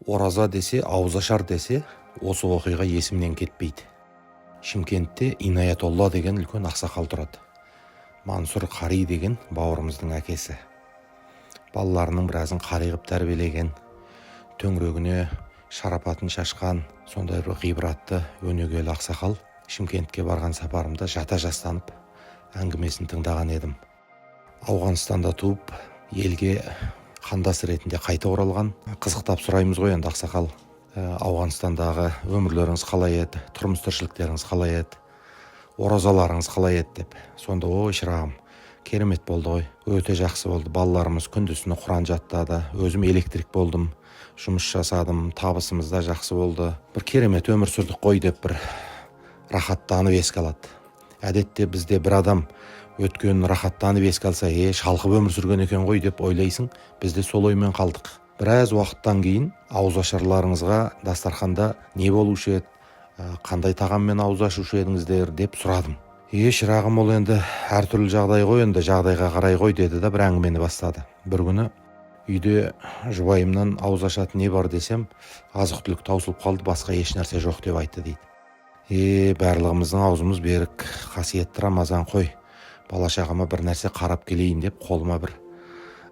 Ораза десе, ауызашар десе, осы оқиға есімнен кетпейді. Шымкентте Инаятолла деген үлкен ақсақал тұрады. Мансұр Қари деген бауырымыздың әкесі. Балаларының біразын қари қылып тәрбиелеген, төңірегіне шарапатын шашқан, сондай бір ғибратты, өнегелі ақсақал. Шымкентке барған сапарымда жата жастанып, әңгімесін тыңдаған едім. Ауғанстанда туып, елге қандас ретінде қайта оралған. Қызықтап сұраймыз ғой енді ақсақал, Ауғанстандағы өмірлеріңіз қалай еді, тұрмыс тіршіліктеріңіз қалай еді, оразаларыңыз қалай еді деп. Сонда ой шырағым, керемет болды ғой, өте жақсы болды. Балаларымыз күндізіне Құран жаттады, өзім электрик болдым, жұмыс жасадым, табысымыз да жақсы болды. Бір керемет өмір сүрдік қой деп бір рахаттанып еске алады. Әдетте бізде бір адам өткен рахаттанып еске алса, шалқып өмір сүрген екен ғой деп ойлайсың. Бізде сол оймен қалдық. Біраз уақыттан кейін ауызашарларыңызға дастарханда не болушы еді, қандай тағаммен ауыз ашушы едіңіздер деп сұрадым. Шырағым, ол енді әртүрлі жағдай ғой, енді жағдайға қарай ғой деді да бір әңгімені бастады. Бір күні үйде жұбайымнан ауыз ашатын не бар десем, азық-түлік таусылып қалды, басқа еш нәрсе жоқ деп айтты дейді. Барлығымыздың аузымыз берік, қасиетті Рамазан қой. Бала-шағама бір нәрсе қарап келейін деп қолыма бір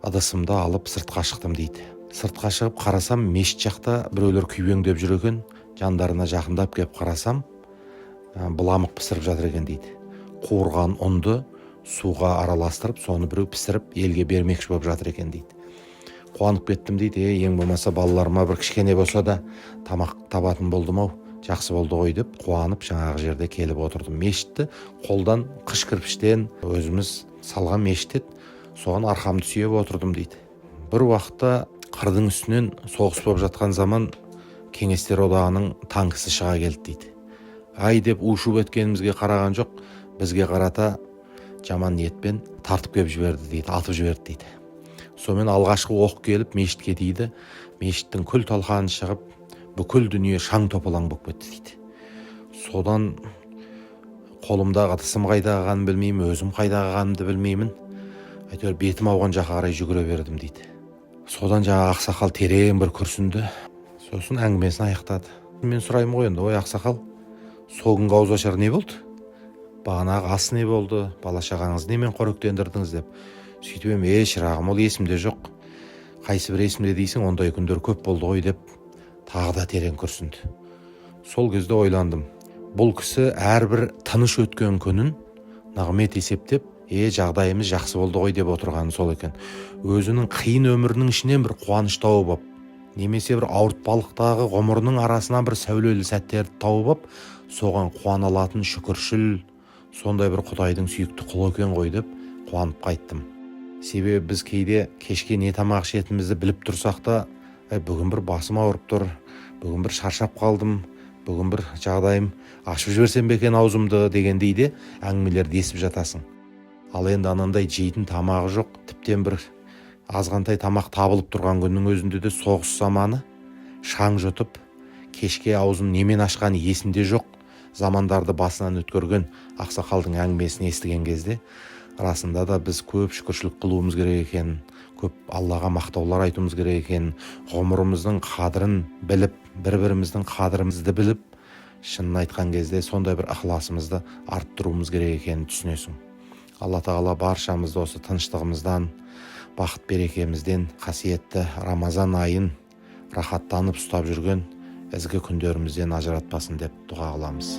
ыдысымды алып сыртқа шықтым дейді. Сыртқа шығып қарасам, мешіт жақта біреулер күйбеңдеп жүр екен. Жандарына жақындап кеп қарасам, бұламық пісіріп жатыр екен дейді. Қуырған ұнды суға араластырып, соны біреу пісіріп елге бермекші болып жатыр екен дейді. Қуанып кеттім дейді. Ең болмаса балаларыма бір кішкене болса да тамақ табатын болдым ау, жақсы болды ғой деп қуанып жаңағы жерде келіп отырдым. Мешітті қолдан қыш кірпіштен өзіміз салған мешіт еді, соған арқамды сүйеп отырдым дейді. Бір уақытта қырдың үстінен соғыс болып жатқан заман Кеңестер одағының танкісі шыға келді дейді. Ай деп у-шу еткенімізге қараған жоқ, бізге қарата жаман ниетпен тартып кеп жіберді дейді, атып жіберді дейді. Сонымен алғашқы оқ келіп мешітке тиді. Мешіттің күл талқаны шығып, бүкіл дүние шаң топалаң болып кетті дейді. Содан қолымдағы ыдысым қайда қалғанын білмеймін, өзім қайда қалғанымды білмеймін. Әйтеуір бетім ауған жаққа қарай жүгіре бердім дейді. Содан жаңағы ақсақал терең бір күрсінді. Сосын әңгімесін аяқтады. Мен сұраймын ғой енді, ой ақсақал, сол күнгі ауызашар не болды? Бағанағы ас не болды? Бала-шағаңыз немен қоректендірдіңіз деп. Сөйтіп шырағым, ол есімде жоқ. Қайсы бір есімде дейсің, ондай күндер көп болды ғой деп тағы да терең күрсінді. Сол кезде ойландым. Бұл кісі әрбір тыныш өткен күнін нығмет есептеп, жағдайымыз жақсы болды ғой деп отырғаны сол екен. Өзінің қиын өмірінің ішінен бір қуаныш тауып ап, немесе бір ауыртпалықтағы ғұмырының арасынан бір сәулелі сәттерді тауып ап, соған қуана алатын шүкіршіл, сондай бір Құдайдың сүйікті құлы екен ғой деп қуанып қайттым. Себебі біз кейде кешке не тамақ ішетінімізді біліп тұрсақ та, бүгін бір басым ауырып тұр, бүгін бір шаршап қалдым, бүгін бір жағдайым, ашып жіберсем бе екен аузымды дегендей де әңгімелерді естіп жатасың. Ал енді анандай жейтін тамағы жоқ, тіптен бір азғантай тамақ табылып тұрған күннің өзінде де соғыс заманы, шаң жұтып, кешке аузын немен ашқан есінде жоқ замандарды басынан өткерген ақсақалдың әңгімесін естіген кезде, расында да біз көп шүкіршілік қылуымыз керек екен, көп Аллаға мақтаулар айтуымыз керек екен, ғұмырымыздың қадірін біліп, бір-біріміздің қадірімізді біліп, шынын айтқан кезде сондай бір ықыласымызды арттыруымыз керек екенін түсінесің. Алла тағала баршамызды осы тыныштығымыздан, бақыт берекемізден, қасиетті Рамазан айын рахаттанып ұстап жүрген ізгі күндерімізден ажыратпасын деп дұға қыламыз.